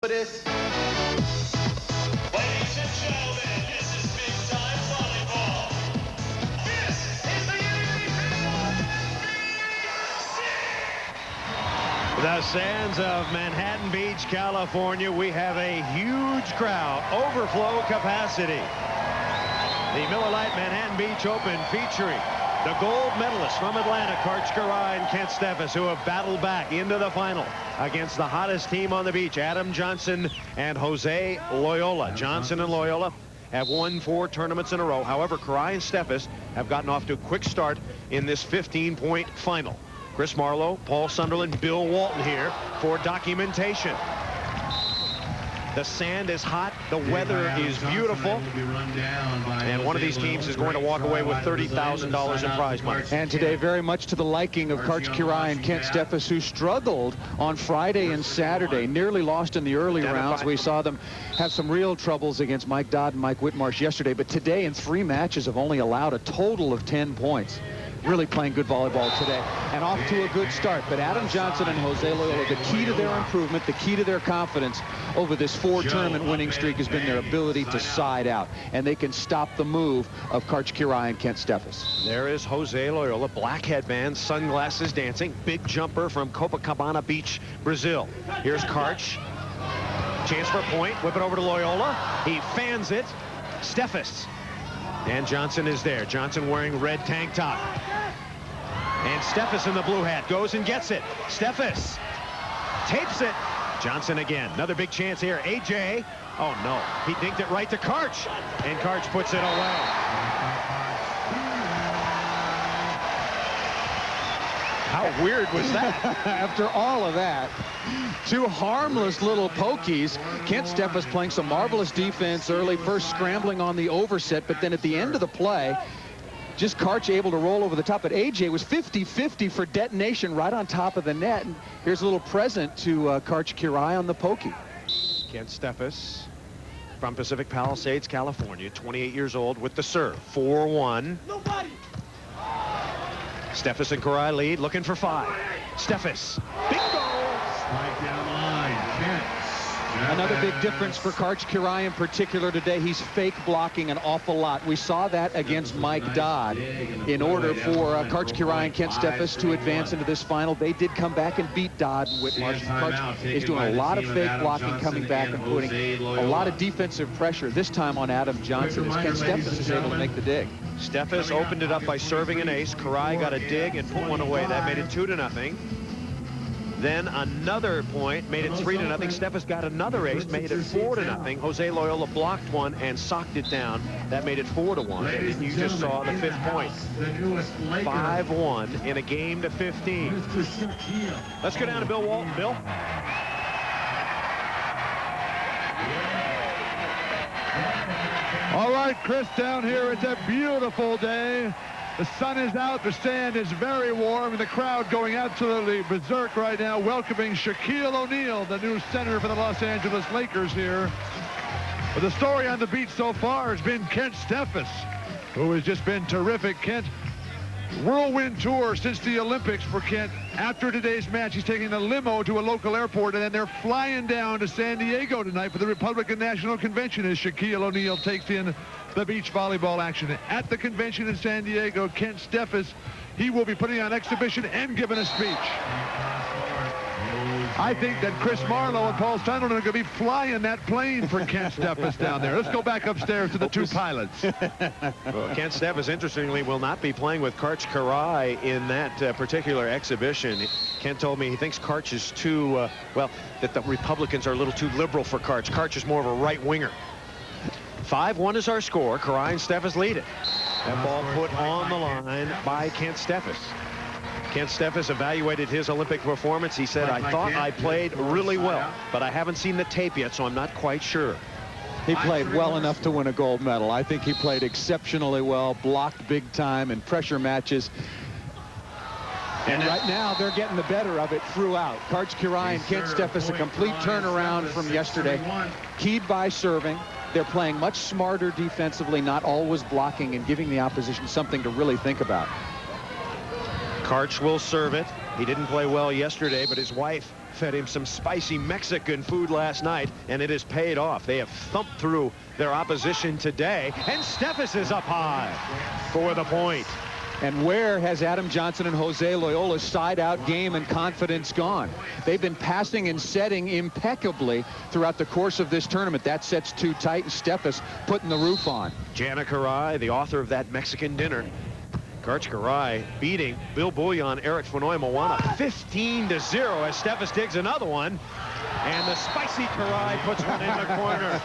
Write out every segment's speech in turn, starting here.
Ladies and gentlemen, this is big time volleyball. This is the The sands of Manhattan Beach, California. We have a huge crowd, overflow capacity. The Miller Lite Manhattan Beach Open featuring the gold medalists from Atlanta, Karch and Kent Steffes, who have battled back into the final against the hottest team on the beach, Adam Johnson and Jose Loiola. Johnson and Loiola have won 4 tournaments in a row. However, and Steffes have gotten off to a quick start in this 15-point final. Chris Marlowe, Paul Sunderland, Bill Walton here for documentation. The sand is hot. The weather is beautiful. And one of these teams is going to walk away with $30,000 in prize money. And today, very much to the liking of Karch and Kent Steffes, who struggled on Friday and Saturday, nearly lost in the early rounds. We saw them have some real troubles against Mike Dodd and Mike Whitmarsh yesterday. But today, in 3 matches, have only allowed a total of 10 points. Really playing good volleyball today and off to a good start. But Adam Johnson and Jose Loiola, the key to their improvement, the key to their confidence over this 4-tournament winning streak has been their ability to side out. And they can stop the move of Karch and Kent Steffes. There is Jose Loiola, black headband, sunglasses, dancing, big jumper from Copacabana Beach, Brazil. Here's Karch. Chance for a point. Whip it over to Loiola. He fans it. Steffes. And Johnson is there. Johnson wearing red tank top. And Steffes in the blue hat goes and gets it. Steffes tapes it. Johnson again. Another big chance here. AJ. Oh, no. He dinked it right to Karch. And Karch puts it away. How weird was that? After all of that, 2 harmless little pokies. Kent Steffes playing some marvelous defense early, first scrambling on the overset, but then at the end of the play, just Karch able to roll over the top. But AJ was 50-50 for detonation right on top of the net. And here's a little present to Karch on the pokey. Kent Steffes from Pacific Palisades, California, 28 years old with the serve. 4-1. Nobody. Steffes and Karai lead, looking for 5. Steffes. Bingo! Strike down line. Kent. Another big difference for Karch in particular today. He's fake blocking an awful lot. We saw that against Mike Dodd. In order for Karch and Kent Steffes to advance into this final, they did come back and beat Dodd and Whitmarsh. Karch is doing a lot of fake blocking, coming back and putting a lot of defensive pressure, this time on Adam Johnson, as Kent Steffes is able to make the dig. Steffes opened it up by serving an ace. Karai got a dig and put one away. That made it 2-0. Then another point made it 3-0. Steffes got another ace, made it 4-0. Jose Loiola blocked one and socked it down. That made it 4-1. And you just saw the 5th point. 5-1 in a game to 15. Let's go down to Bill Walton. Bill. All right, Chris, down here, it's a beautiful day. The sun is out, the sand is very warm, and the crowd going absolutely berserk right now, welcoming Shaquille O'Neal, the new center for the Los Angeles Lakers here. But the story on the beach so far has been Kent Steffes, who has just been terrific. Kent, whirlwind tour since the Olympics for Kent. After today's match, he's taking a limo to a local airport, and then they're flying down to San Diego tonight for the Republican National Convention as Shaquille O'Neal takes in the beach volleyball action. At the convention in San Diego, Kent Steffes, he will be putting on exhibition and giving a speech. I think that Chris Marlowe and Paul Sunderland are going to be flying that plane for Kent Steffes down there. Let's go back upstairs to the 2 pilots. Well, Kent Steffes, interestingly, will not be playing with Karch in that particular exhibition. Kent told me he thinks Karch is too, well, that the Republicans are a little too liberal for Karch. Karch is more of a right-winger. 5-1 is our score. Karai and Steffes lead it. That ball put on the line by Kent Steffes. Kent Steffes evaluated his Olympic performance. He said, I thought I played really well, but I haven't seen the tape yet, so I'm not quite sure. He played well enough to win a gold medal. I think he played exceptionally well, blocked big time in pressure matches. And right now, they're getting the better of it throughout. Karch and Kent Steffes, a complete turnaround from yesterday. Keyed by serving. They're playing much smarter defensively, not always blocking and giving the opposition something to really think about. Karch will serve it. He didn't play well yesterday, but his wife fed him some spicy Mexican food last night, and it has paid off. They have thumped through their opposition today, and Steffes is up high for the point. And where has Adam Johnson and Jose Loiola's side-out game and confidence gone? They've been passing and setting impeccably throughout the course of this tournament. That set's too tight, and Steffes putting the roof on. Jana Karai, the author of that Mexican dinner. Karch Karai beating Bill Bouillon, Eric Fonoy Moana 15-0 as Steffes digs another one. And the spicy Karai puts one in the corner.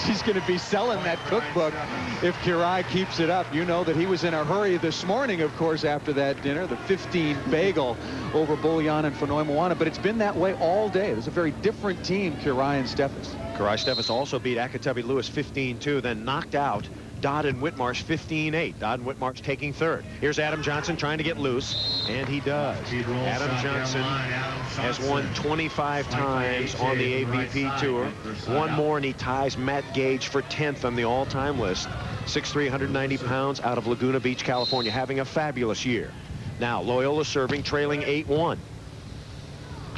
She's going to be selling that cookbook if Karai keeps it up. You know that he was in a hurry this morning, of course, after that dinner, the 15 bagel over Bouillon and Fonoy Moana. But it's been that way all day. There's a very different team, Karai and Steffes. Karai Steffes also beat Akitabi Lewis 15-2, then knocked out Dodd and Whitmarsh 15-8. Dodd and Whitmarsh taking third. Here's Adam Johnson trying to get loose, and he does. Adam Johnson has won 25 times on the AVP Tour. One more, and he ties Matt Gage for 10th on the all-time list. 6'3", 190 pounds, out of Laguna Beach, California, having a fabulous year. Now, Loiola serving, trailing 8-1.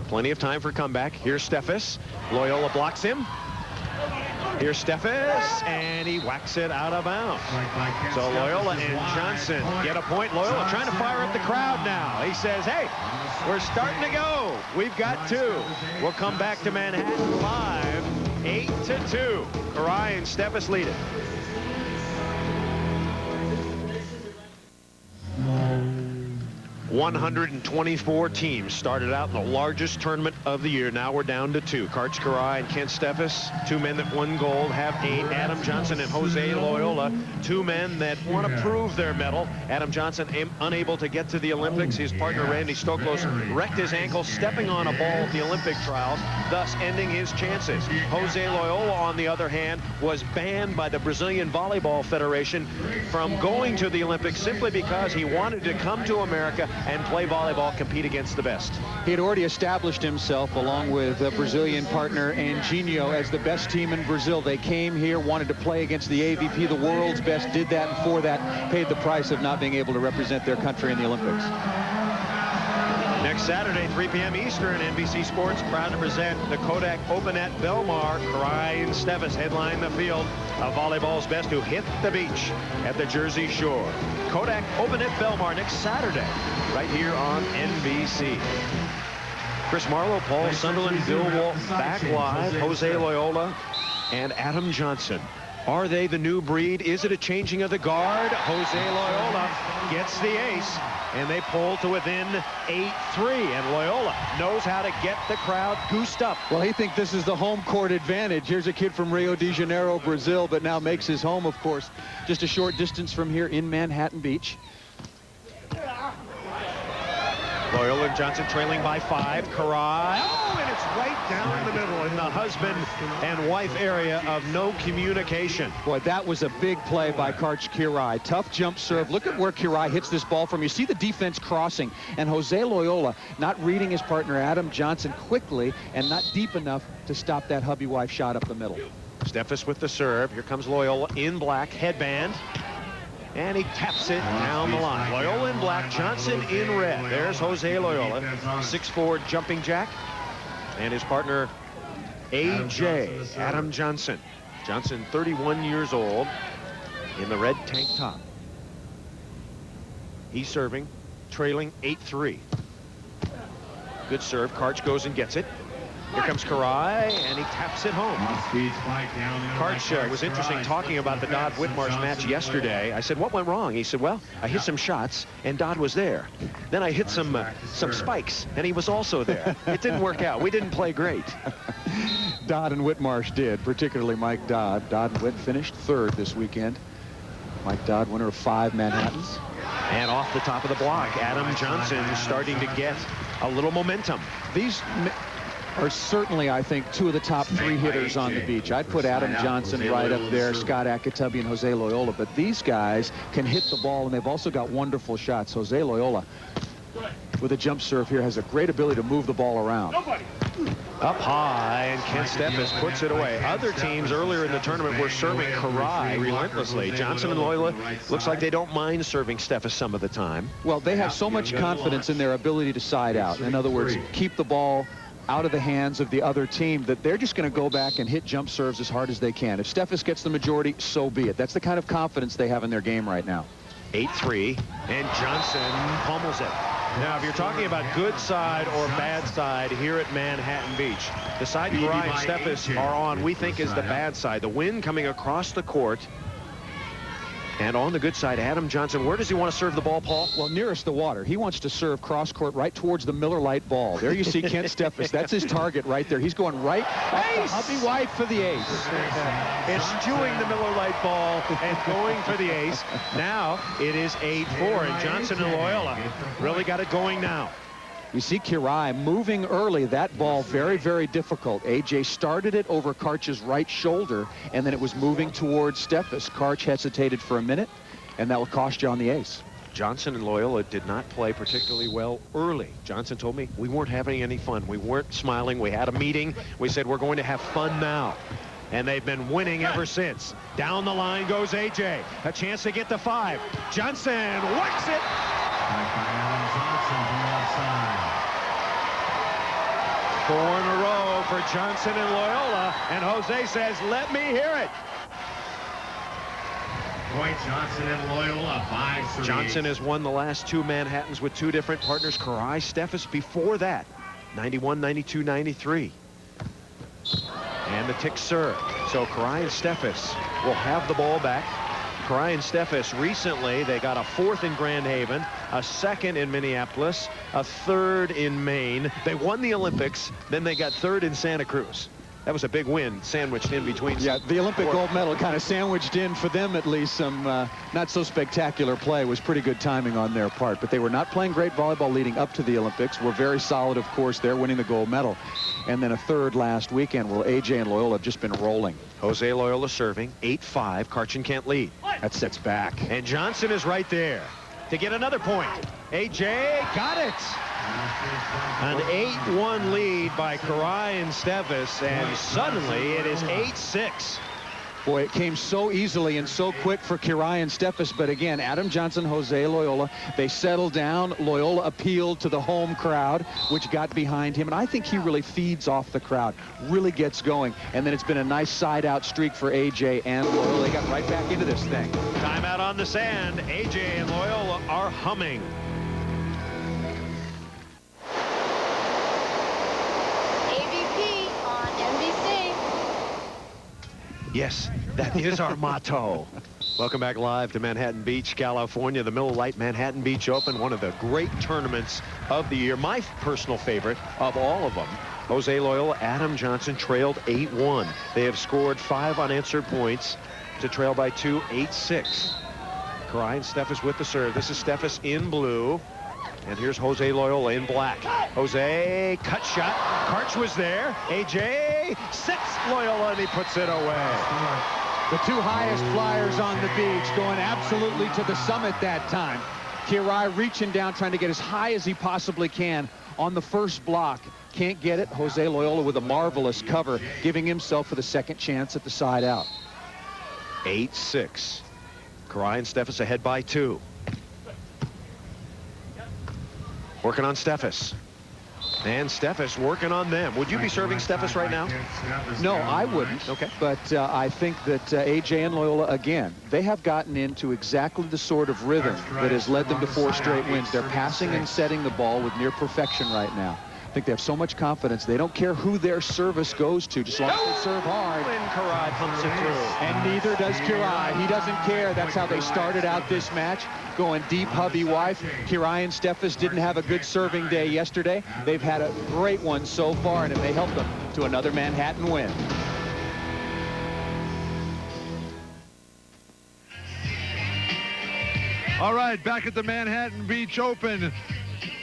Plenty of time for comeback. Here's Steffes. Loiola blocks him. Here's Steffes, and he whacks it out of bounds. So Loiola and Johnson get a point. Loiola trying to fire up the crowd now. He says, hey, we're starting to go. We've got two. We'll come back to Manhattan live, 8-2. Karai and Steffes lead it. $124 teams started out in the largest tournament of the year. Now we're down to two. Karch Karai and Kent Steffes, two men that won gold, have 8. Adam Johnson and Jose Loiola, two men that want to prove their mettle. Adam Johnson unable to get to the Olympics. His partner Randy Stoklos wrecked his ankle stepping on a ball at the Olympic trials, thus ending his chances. Jose Loiola, on the other hand, was banned by the Brazilian Volleyball Federation from going to the Olympics simply because he wanted to come to America and play volleyball, compete against the best. He had already established himself along with a Brazilian partner Anginho as the best team in Brazil. They came here, wanted to play against the AVP, the world's best, did that, and for that paid the price of not being able to represent their country in the Olympics. Next Saturday, 3 p.m. Eastern, NBC Sports proud to present the Kodak Open at Belmar. Karai and Steffes headline the field of volleyball's best who hit the beach at the Jersey Shore. Kodak Open at Belmar next Saturday, right here on NBC. Chris Marlowe, Paul Sunderland, Bill Walt back live. Jose Loiola and Adam Johnson. Are they the new breed? Is it a changing of the guard? Jose Loiola gets the ace, and they pull to within 8-3. And Loiola knows how to get the crowd goosed up. Well, he thinks this is the home court advantage. Here's a kid from Rio de Janeiro, Brazil, but now makes his home, of course, just a short distance from here in Manhattan Beach. Loiola and Johnson trailing by 5. Karai. Oh, and it's right down the middle in the husband and wife area of no communication. Boy, that was a big play by Karch Karai. Tough jump serve. Look at where Karai hits this ball from. You see the defense crossing, and Jose Loiola not reading his partner Adam Johnson quickly and not deep enough to stop that hubby-wife shot up the middle. Steffes with the serve. Here comes Loiola in black, headband. And he taps it down the line. Loiola in black, Johnson in red. There's Jose Loiola, 6'4" jumping jack. And his partner, AJ, Adam Johnson. Johnson, 31 years old, in the red tank top. He's serving, trailing 8-3. Good serve. Karch goes and gets it. Here comes Karai, and he taps it home. Karch was interesting talking about the Dodd-Whitmarsh match yesterday. I said, what went wrong? He said, well, I hit some shots, and Dodd was there. Then I hit some spikes, and he was also there. It didn't work out. We didn't play great. Dodd and Whitmarsh did, particularly Mike Dodd. Dodd and Whit finished third this weekend. Mike Dodd, winner of 5 Manhattans. And off the top of the block, Adam Johnson starting to get a little momentum. These are certainly, I think, 2 of the top 3 hitters on the beach. I'd put Adam Johnson right up there, Scott Akitabi and Jose Loiola, but these guys can hit the ball, and they've also got wonderful shots. Jose Loiola, with a jump serve here, has a great ability to move the ball around. Up high, and Kent Steffes puts it away. Other teams earlier in the tournament were serving Karai relentlessly. Johnson and Loiola looks like they don't mind serving Steffes some of the time. Well, they have so much confidence in their ability to side out. In other words, keep the ball out of the hands of the other team, that they're just going to go back and hit jump serves as hard as they can. If Steffes gets the majority, so be it. That's the kind of confidence they have in their game right now. 8-3, and Johnson pummels it. Now, if you're talking about good side or bad side here at Manhattan Beach, the side Karai and Steffes are on, we think, is the bad side. The wind coming across the court. And on the good side, Adam Johnson, where does he want to serve the ball, Paul? Well, nearest the water. He wants to serve cross court right towards the Miller Lite ball. There you see Kent Steffes. That's his target right there. He's going right up the hubby white for the ace. Eschewing the Miller Lite ball and going for the ace. Now it is 8-4, and Johnson and Loiola really got it going now. You see Karai moving early. That ball very, very difficult. AJ started it over Karch's right shoulder, and then it was moving towards Steffes. Karch hesitated for a minute, and that will cost you on the ace. Johnson and Loiola did not play particularly well early. Johnson told me we weren't having any fun. We weren't smiling. We had a meeting. We said we're going to have fun now. And they've been winning ever since. Down the line goes AJ. A chance to get the 5. Johnson works it. 4 in a row for Johnson and Loiola, and Jose says, let me hear it. Point Johnson and Loiola, 5-3. Johnson has won the last 2 Manhattans with 2 different partners. Karai, Steffes before that, 91, 92, 93. And the tick serve. So Karai and Steffes will have the ball back. Karai and Steffes recently, they got a 4th in Grand Haven, a 2nd in Minneapolis, a 3rd in Maine. They won the Olympics, then they got 3rd in Santa Cruz. That was a big win sandwiched in between. Yeah, the Olympic gold medal kind of sandwiched in for them, at least. Some not so spectacular play. Was pretty good timing on their part, but they were not playing great volleyball leading up to the Olympics. Were very solid, of course. They're winning the gold medal, and then a 3rd last weekend. Well, AJ and Loiola have just been rolling. Jose Loiola serving 8-5. Karchin can't lead. That sets back, and Johnson is right there to get another point. AJ got it. An 8-1 lead by Karai and Steffes, and suddenly it is 8-6. Boy, it came so easily and so quick for Karai and Steffes, but again, Adam Johnson, Jose Loiola, they settled down. Loiola appealed to the home crowd, which got behind him, and I think he really feeds off the crowd, really gets going, and then it's been a nice side-out streak for AJ and Loiola. They got right back into this thing. Timeout on the sand. AJ and Loiola are humming. AVP on NBC. Yes, that is our motto. Welcome back live to Manhattan Beach, California. The Miller Lite Manhattan Beach Open, one of the great tournaments of the year. My personal favorite of all of them. Jose Loiola, Adam Johnson trailed 8-1. They have scored 5 unanswered points to trail by 2, 8-6. Karai and Steffes with the serve. This is Steffes in blue. And here's Jose Loiola in black. Jose, cut shot. Karch was there. AJ sits Loiola, and he puts it away. The 2 highest flyers on the beach going absolutely to the summit that time. Karai reaching down, trying to get as high as he possibly can on the first block. Can't get it. Jose Loiola with a marvelous cover, giving himself for the 2nd chance at the side out. 8-6. Karai and Steffes ahead by 2. Working on Steffes. And Steffes working on them. Would you be serving Steffes right now? No, I wouldn't. Okay. But I think that AJ and Loiola, again, they have gotten into exactly the sort of rhythm that has led them to 4 straight wins. They're passing and setting the ball with near perfection right now. I think they have so much confidence. They don't care who their service goes to, just long as they serve hard. And Karai pumps it through. And neither does Karai. He doesn't care. That's how they started out this match, going deep hubby wife. Karai and Steffes didn't have a good serving day yesterday. They've had a great one so far, and it may help them to another Manhattan win. All right, back at the Manhattan Beach Open.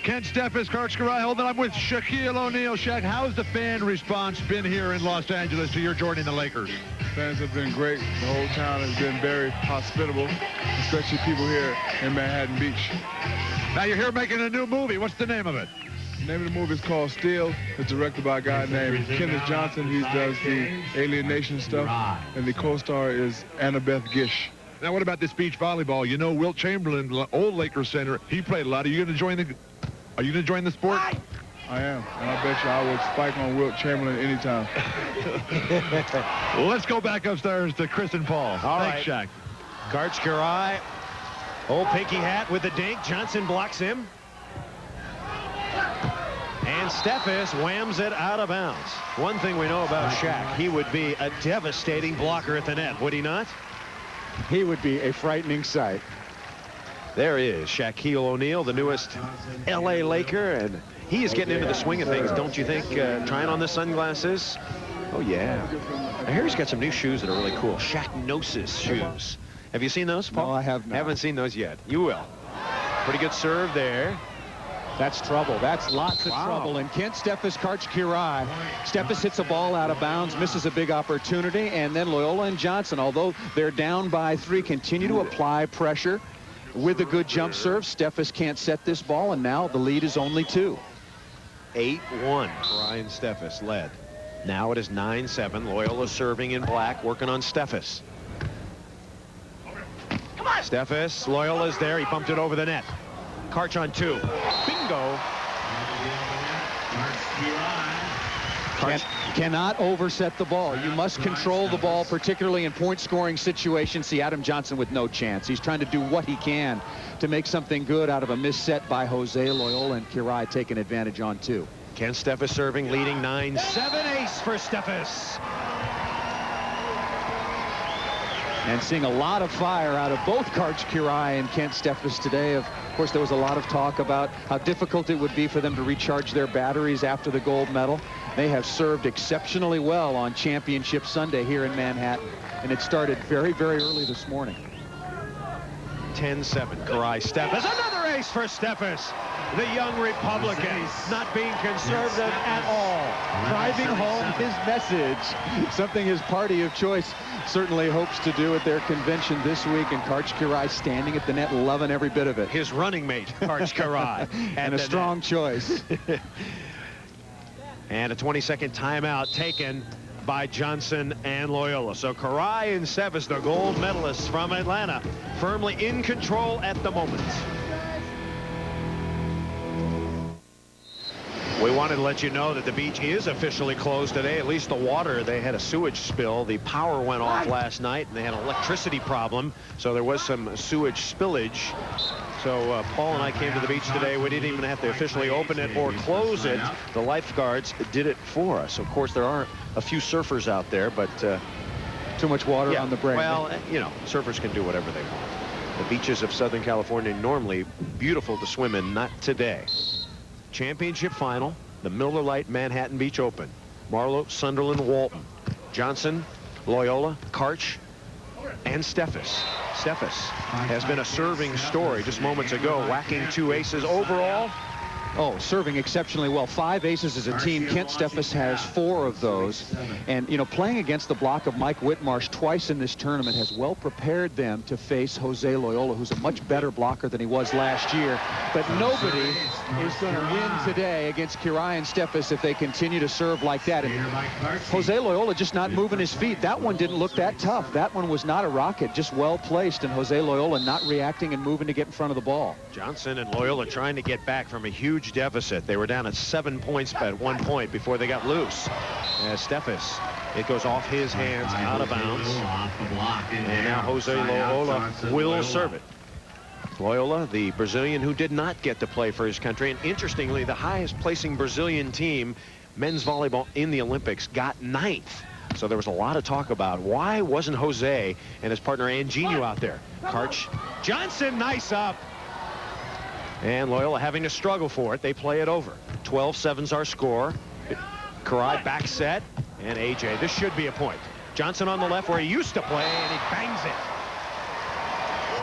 Kent Steffes, Karch Karai, hold on. I'm with Shaquille O'Neal. Shaq, how's the fan response been here in Los Angeles to your joining the Lakers? Fans have been great. The whole town has been very hospitable, especially people here in Manhattan Beach. Now you're here making a new movie. What's the name of it? The name of the movie is called Steel. It's directed by a guy named Kenneth Johnson. He does the Alien Nation stuff. And the co-star is Annabeth Gish. Now, what about this beach volleyball? You know, Wilt Chamberlain, old Lakers center, he played a lot. Are you going to join the sport? I am, and I bet you I would spike on Wilt Chamberlain anytime. Well, let's go back upstairs to Chris and Paul. All Thanks, right. Shaq. Karch Kiraly, old pinky hat with the dink. Johnson blocks him. And Steffes whams it out of bounds. One thing we know about Shaq, he would be a devastating blocker at the net, would he not? He would be a frightening sight. There is Shaquille O'Neal, the newest L.A. Laker, and he is getting into the swing of things, don't you think? Trying on the sunglasses. Oh, yeah. Now, here he's got some new shoes that are really cool. Shaq-Gnosis shoes. Have you seen those, Paul? No, I have not. Haven't seen those yet. You will. Pretty good serve there. That's trouble. That's lots of trouble. And Kent Steffes, Karch Kiraly. Steffes hits a ball out of bounds, misses a big opportunity, and then Loiola and Johnson, although they're down by 3, continue to apply pressure with a good jump serve. Steffes can't set this ball, and now the lead is only 2. 8-1. Brian Steffes led. Now it is 9-7. Loiola serving in black, working on Steffes. Steffes, Loyola's there. He bumped it over the net. Karch on 2. Bingo. Cannot overset the ball. You must control the ball, particularly in point-scoring situations. See Adam Johnson with no chance. He's trying to do what he can to make something good out of a missed set by Jose. Loiola and Kiraly taking advantage on 2. Kent Steffes serving, leading 9-7. Ace for Steffes. And seeing a lot of fire out of both Karch Kiraly and Kent Steffes today. Of course, there was a lot of talk about how difficult it would be for them to recharge their batteries after the gold medal. They have served exceptionally well on Championship Sunday here in Manhattan, and it started very, very early this morning. 10-7. Kiraly, Steffes. Another ace for Steffes. The young Republican, not being conservative at all. Driving home his message, something his party of choice certainly hopes to do at their convention this week. And Karch Kiraly standing at the net, loving every bit of it. His running mate, Karch Kiraly. And a strong choice. And a 20-second timeout taken by Johnson and Loiola. So Kiraly and Steffes, the gold medalists from Atlanta, firmly in control at the moment. We wanted to let you know that the beach is officially closed today. At least the water, they had a sewage spill. The power went off last night, and they had an electricity problem, so there was some sewage spillage. So Paul and I came to the beach today. We didn't even have to officially open it or close it. The lifeguards did it for us. Of course, there are a few surfers out there, but too much water on the brink. Well, you know, surfers can do whatever they want. The beaches of Southern California normally beautiful to swim in, not today. Championship final, the Miller Lite Manhattan Beach Open. Marlowe, Sunderland, Walton, Johnson, Loiola, Karch, and Steffes. Steffes has been a serving story just moments ago, whacking 2 aces overall. Oh, serving exceptionally well. 5 aces as a team. Kent Steffes has 4 of those. And, you know, playing against the block of Mike Whitmarsh twice in this tournament has well prepared them to face Jose Loiola, who's a much better blocker than he was last year. But nobody is going to win today against Kiraly and Steffes if they continue to serve like that. And Jose Loiola just not moving his feet. That one didn't look that tough. That one was not a rocket, just well placed. And Jose Loiola not reacting and moving to get in front of the ball. Johnson and Loiola trying to get back from a huge deficit. They were down at 7 points at one point before they got loose. Steffes, it goes off his hands, out of bounds. And now Jose Loiola will serve it. Loiola, the Brazilian who did not get to play for his country. And interestingly, the highest placing Brazilian team, men's volleyball in the Olympics, got 9th. So there was a lot of talk about why wasn't Jose and his partner Anginho out there. Karch, Johnson, nice up. And Loiola having to struggle for it. They play it over. 12-7's our score. Kiraly back set. And AJ, this should be a point. Johnson on the left where he used to play, and he bangs it.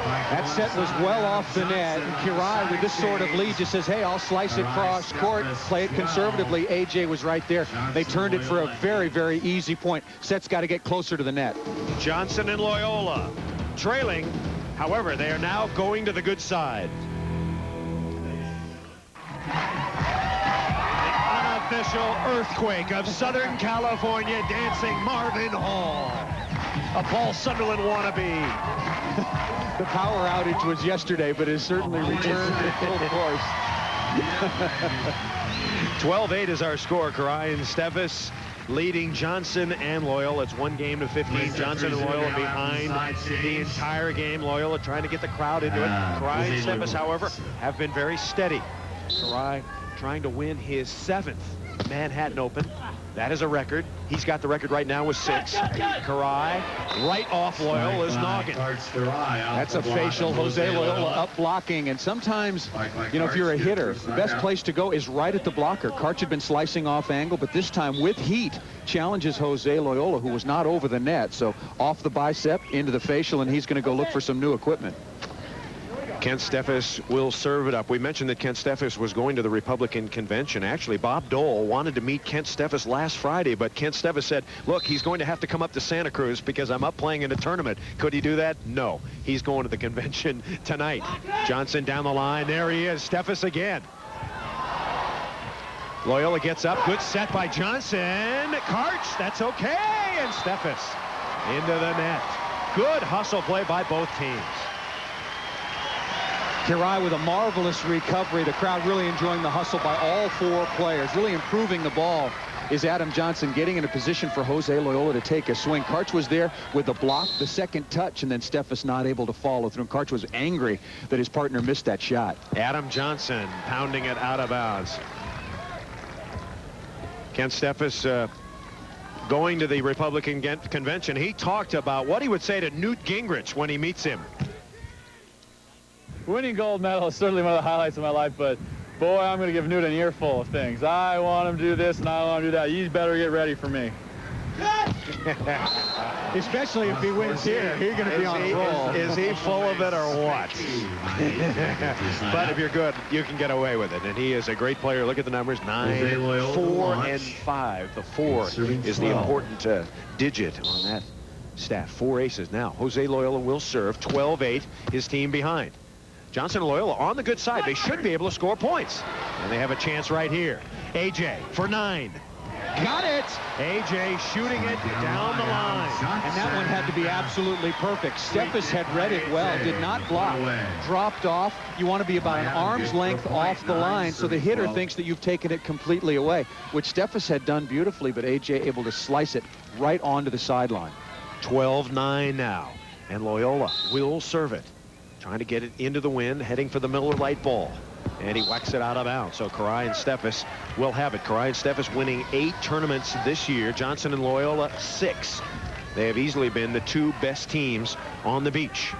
That set was well off the net. And Kiraly, with this sort of lead, just says, hey, I'll slice it cross court, play it conservatively. AJ was right there. They turned it for a very, very easy point. Set's got to get closer to the net. Johnson and Loiola trailing. However, they are now going to the good side. unofficial earthquake of Southern California dancing Marvin Hall. A Paul Sunderland wannabe. The power outage was yesterday, but has certainly returned to full force. 12-8 is our score. Karai and Steffes leading Johnson and Loiola. It's 1 game to 15. Johnson and Loiola behind the entire game. Loiola trying to get the crowd into it. Karai and Steffes, however, have been very steady. Karai trying to win his 7th Manhattan Open. That is a record. He's got the record right now with 6. Karai right off Loiola's noggin. That's a facial. Jose Loiola up blocking, and sometimes, you know, if you're a hitter, the best place to go is right at the blocker. Karch had been slicing off angle, but this time with heat challenges Jose Loiola, who was not over the net. So off the bicep into the facial, and he's going to go look for some new equipment. Kent Steffes will serve it up. We mentioned that Kent Steffes was going to the Republican convention. Actually, Bob Dole wanted to meet Kent Steffes last Friday, but Kent Steffes said, look, he's going to have to come up to Santa Cruz because I'm up playing in a tournament. Could he do that? No. He's going to the convention tonight. Johnson down the line. There he is. Steffes again. Loiola gets up. Good set by Johnson. Karch, that's okay. And Steffes into the net. Good hustle play by both teams. Karai with a marvelous recovery. The crowd really enjoying the hustle by all 4 players. Really improving the ball is Adam Johnson, getting in a position for Jose Loiola to take a swing. Karch was there with the block, the second touch, and then Steffes not able to follow through. Karch was angry that his partner missed that shot. Adam Johnson pounding it out of bounds. Kent Steffes going to the Republican convention. He talked about what he would say to Newt Gingrich when he meets him. Winning gold medal is certainly one of the highlights of my life, but boy, I'm going to give Newt an earful of things. I want him to do this and I want him to do that. You better get ready for me. Especially if he wins here, he's going to be on a roll. Is he full of it or what? But if you're good, you can get away with it. And he is a great player. Look at the numbers: 9, 4, and 5. The 4 is the important digit on that stat. 4 aces. Now, Jose Loiola will serve. 12-8, his team behind. Johnson and Loiola on the good side. They should be able to score points. And they have a chance right here. AJ for 9. Got it! AJ shooting it down the line. And that one had to be absolutely perfect. Steffes had read it well, did not block, dropped off. You want to be about an arm's length off the line, so the hitter thinks that you've taken it completely away, which Steffes had done beautifully, but AJ able to slice it right onto the sideline. 12-9 now, and Loiola will serve it. Trying to get it into the wind, heading for the Miller Lite ball. And he whacks it out of bounds. So Karai and Steffes will have it. Karai and Steffes winning 8 tournaments this year. Johnson and Loiola 6. They have easily been the 2 best teams on the beach.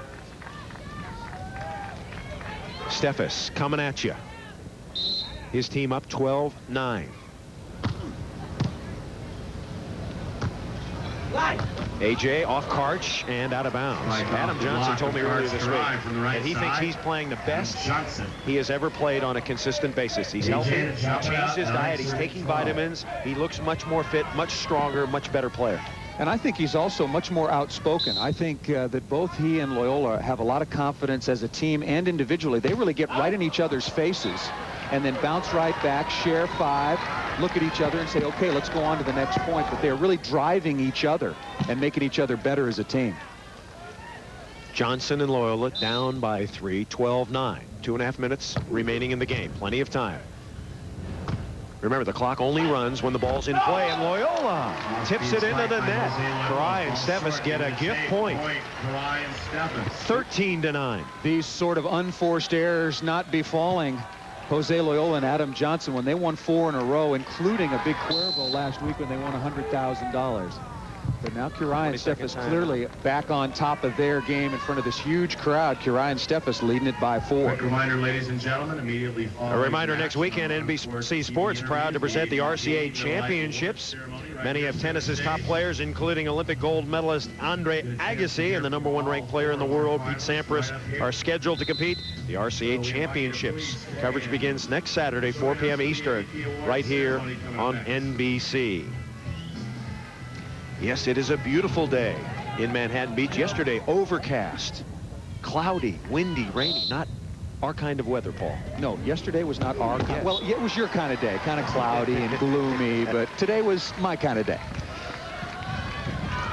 Steffes coming at you. His team up 12-9. AJ off Karch and out of bounds. Adam Johnson told me earlier this week that he thinks he's playing the best he has ever played on a consistent basis. He's healthy, he changed his diet, he's taking vitamins, he looks much more fit, much stronger, much better player. And I think he's also much more outspoken. I think that both he and Loiola have a lot of confidence as a team and individually. They really get right in each other's faces and then bounce right back, share 5, look at each other and say, okay, let's go on to the next point. But they're really driving each other and making each other better as a team. Johnson and Loiola down by 3, 12-9. 2.5 minutes remaining in the game. Plenty of time. Remember, the clock only runs when the ball's in play, and Loiola tips it into the net. Karai and Steffes get a gift point. 13-9. These sort of unforced errors not befalling Jose Loiola and Adam Johnson when they won 4 in a row, including a big Cuervo last week when they won $100,000. But now Karai and Steffes clearly back on top of their game in front of this huge crowd. Karai and Steffes leading it by 4. Quick reminder, ladies and gentlemen, immediately following. A reminder, next weekend, NBC Sports proud to present the RCA Championships. Many of tennis's top players, including Olympic gold medalist Andre Agassi and the #1 ranked player in the world, Pete Sampras, are scheduled to compete the RCA Championships. Coverage begins next Saturday, 4 p.m. Eastern, right here on NBC. Yes, it is a beautiful day in Manhattan Beach. Yesterday, overcast, cloudy, windy, rainy, not our kind of weather, Paul. No, yesterday was not our kind. Well, it was your kind of day, kind of cloudy and gloomy, but today was my kind of day.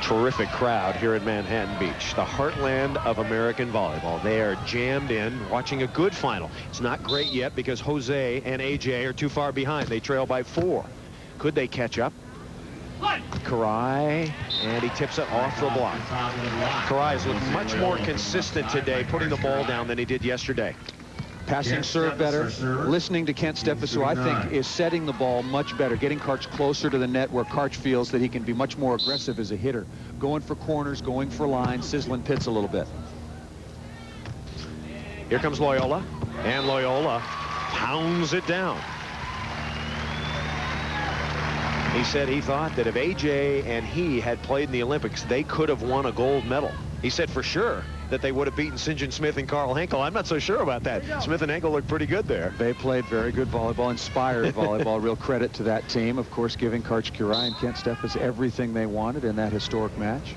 Terrific crowd here at Manhattan Beach, the heartland of American volleyball. They are jammed in, watching a good final. It's not great yet because Jose and AJ are too far behind. They trail by 4. Could they catch up? Karai, and he tips it off the block. Karai has looked much more consistent today, putting the ball down than he did yesterday. Passing serve better, listening to Kent Steffes, who I think is setting the ball much better, getting Karch closer to the net where Karch feels that he can be much more aggressive as a hitter, going for corners, going for lines, sizzling pits a little bit. Here comes Loiola, and Loiola pounds it down. He said he thought that if AJ and he had played in the Olympics, they could have won a gold medal. He said for sure that they would have beaten St. John Smith and Carl Henkel. I'm not so sure about that. Smith and Henkel looked pretty good there. They played very good volleyball, inspired volleyball. Real credit to that team. Of course, giving Karch Kirai and Kent Steffes everything they wanted in that historic match.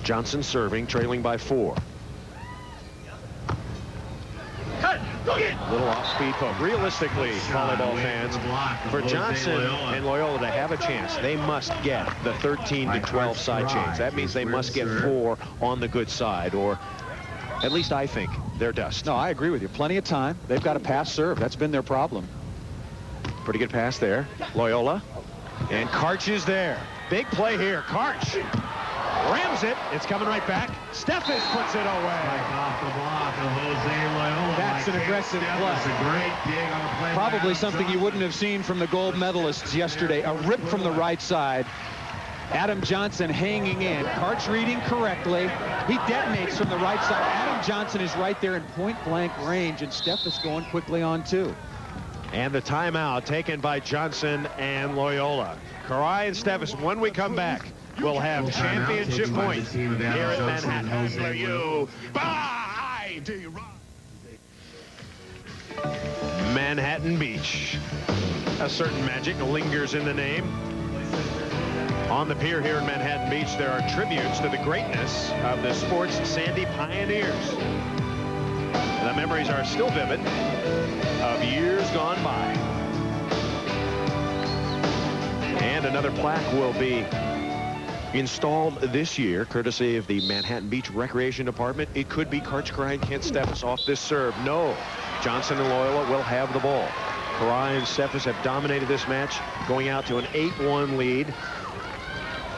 Johnson serving, trailing by 4. Little off-speed poke. Realistically, volleyball fans, for Johnson and Loiola to have a chance, they must get the 13 to 12 side chains. That means they must get 4 on the good side, or at least I think they're dust. No, I agree with you. Plenty of time. They've got a pass serve. That's been their problem. Pretty good pass there. Loiola. And Karch is there. Big play here. Karch rams it. It's coming right back. Steffes puts it away. Off the block of Jose Loiola. That's an aggressive play. A great dig on the play. Probably something you wouldn't have seen from the gold medalists yesterday. A rip from the right side. Adam Johnson hanging in. Karch reading correctly. He detonates from the right side. Adam Johnson is right there in point-blank range, and Steffes going quickly on 2. And the timeout taken by Johnson and Loiola. Karai and Steffes, when we come back, we'll have championship points here at Manhattan. For you. Bye to you. Manhattan Beach. A certain magic lingers in the name. On the pier here in Manhattan Beach, there are tributes to the greatness of the sport's sandy pioneers. The memories are still vivid of years gone by. And another plaque will be installed this year, courtesy of the Manhattan Beach Recreation Department. It could be Karch Kirai and Kent Steffes off this serve. No, Johnson and Loiola will have the ball. Kirai and Steffes have dominated this match, going out to an 8-1 lead.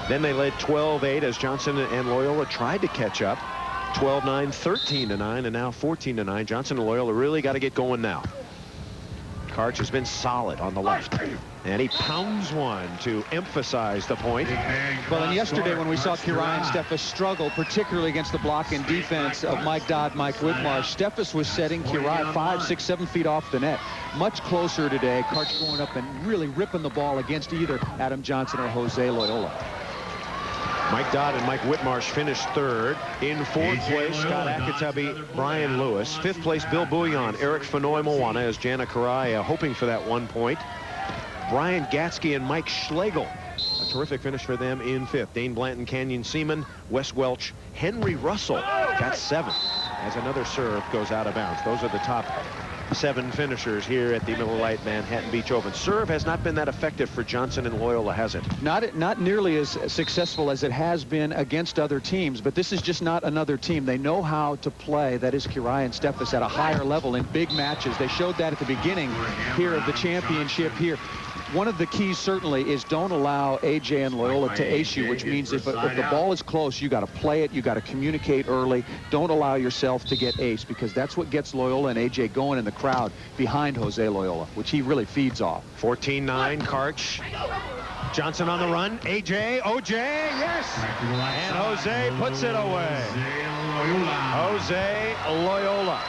Then they led 12-8 as Johnson and Loiola tried to catch up. 12-9, 13-9, and now 14-9. Johnson and Loiola really got to get going now. Karch has been solid on the left, and he pounds one to emphasize the point. Well, and yesterday when we saw Kirai and Steffes struggle, particularly against the block and defense of Mike Dodd, Mike Whitmarsh, Steffes was setting Kirai 5, 6, 7 feet off the net. Much closer today. Karch going up and really ripping the ball against either Adam Johnson or Jose Loiola. Mike Dodd and Mike Whitmarsh finished 3rd. In 4th place, Scott Akitabi, Brian Lewis. 5th place, Bill Bouillon, Eric Fenoy Moana, as Jana Karai hoping for that 1 point. Brian Gatsky and Mike Schlegel. A terrific finish for them in 5th. Dane Blanton, Canyon Seaman, Wes Welch, Henry Russell got 7th as another serve goes out of bounds. Those are the top 7 finishers here at the Miller Lite Manhattan Beach Open. Serve has not been that effective for Johnson and Loiola, has it? Not nearly as successful as it has been against other teams, but this is just not another team. They know how to play, that is Kirai and Steffes, at a higher level in big matches. They showed that at the beginning here of the championship here. One of the keys certainly is don't allow AJ and Loiola to ace you, which means if the ball is close, you got to play it, you got to communicate early. Don't allow yourself to get ace, because that's what gets Loiola and AJ going in the crowd behind Jose Loiola, which he really feeds off. 14-9, Karch. Johnson on the run. AJ, OJ, yes! And Jose puts it away. Jose Loiola.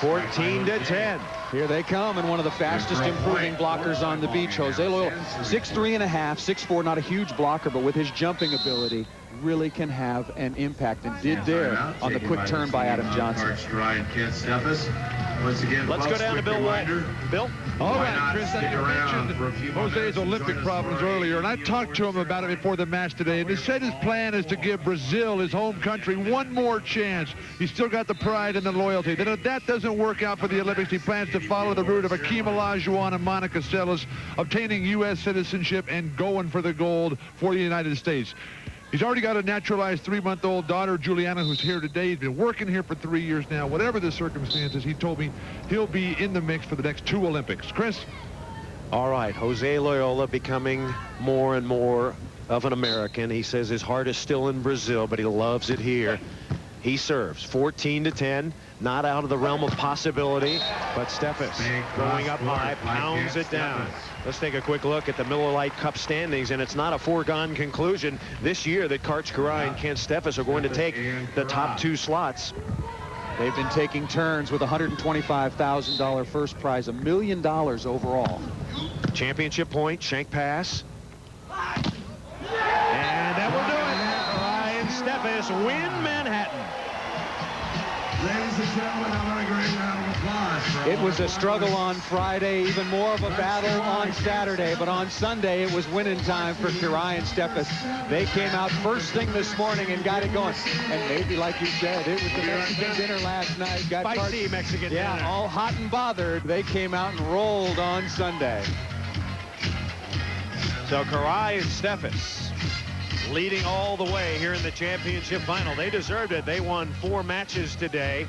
14-10. Here they come, and one of the fastest improving blockers on the beach, Jose Loiola. 6'3.5", 6'4", not a huge blocker, but with his jumping ability, really can have an impact, and did there on the quick turn by Adam Johnson. Kent Steffes. Once again, Let's go down to Bill Walton. Bill? All Why right, not Chris, stick you around mentioned for a few more Jose's minutes and Olympic join us problems for our earlier, and I talked to him about it before the match today, and he said his plan is to give Brazil, his home country, one more chance. He's still got the pride and the loyalty. Then if that doesn't work out for the Olympics, he plans to follow the route of Akeem Olajuwon and Monica Seles, obtaining U.S. citizenship and going for the gold for the United States. He's already got a naturalized 3-month-old daughter, Juliana, who's here today. He's been working here for 3 years now. Whatever the circumstances, he told me he'll be in the mix for the next 2 Olympics. Chris? All right, Jose Loiola becoming more and more of an American. He says his heart is still in Brazil, but he loves it here. He serves 14-10, not out of the realm of possibility, but Steffes going up high, pounds it down. Let's take a quick look at the Miller Lite Cup standings, and it's not a foregone conclusion this year that Karch Kiraly and Kent Steffes are going to take the top 2 slots. They've been taking turns with a $125,000 first prize, $1 million overall. Championship point, shank pass. And that will do it. Kiraly and Steffes win Manhattan. Ladies and gentlemen, how about a great round of applause for It was a struggle on Friday, even more of a battle on Saturday, but on Sunday it was winning time for Kiraly and Steffes. They came out first thing this morning and got it going. And maybe, like you said, it was the Mexican dinner last night. Got Spicy Mexican dinner. Yeah, all hot and bothered. They came out and rolled on Sunday. So Kiraly and Steffes leading all the way here in the championship final. They deserved it. They won 4 matches today.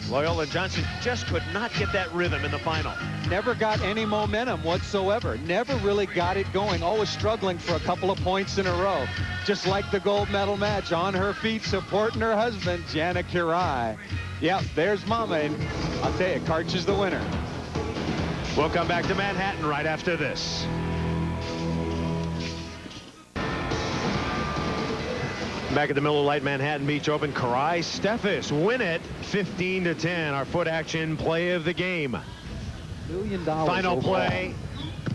Loiola and Johnson just could not get that rhythm in the final. Never got any momentum whatsoever. Never really got it going. Always struggling for a couple of points in a row. Just like the gold medal match, on her feet supporting her husband, Jana Kiraly. Yep, there's Mama, and I'll tell you, Karch is the winner. We'll come back to Manhattan right after this. Back at the Miller Lite Manhattan Beach Open, Kiraly Steffes win it 15-10. Our foot action play of the game. $1 million Final overall. play.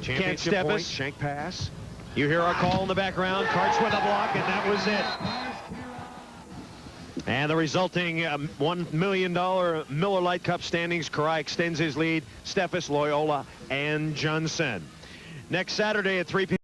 Kent Steffes, shank pass. You hear our call in the background. Karch with a block, and that was it. And the resulting $1 million Miller Lite Cup standings. Kiraly extends his lead. Steffes, Loiola, and Johnson. Next Saturday at 3 p.m.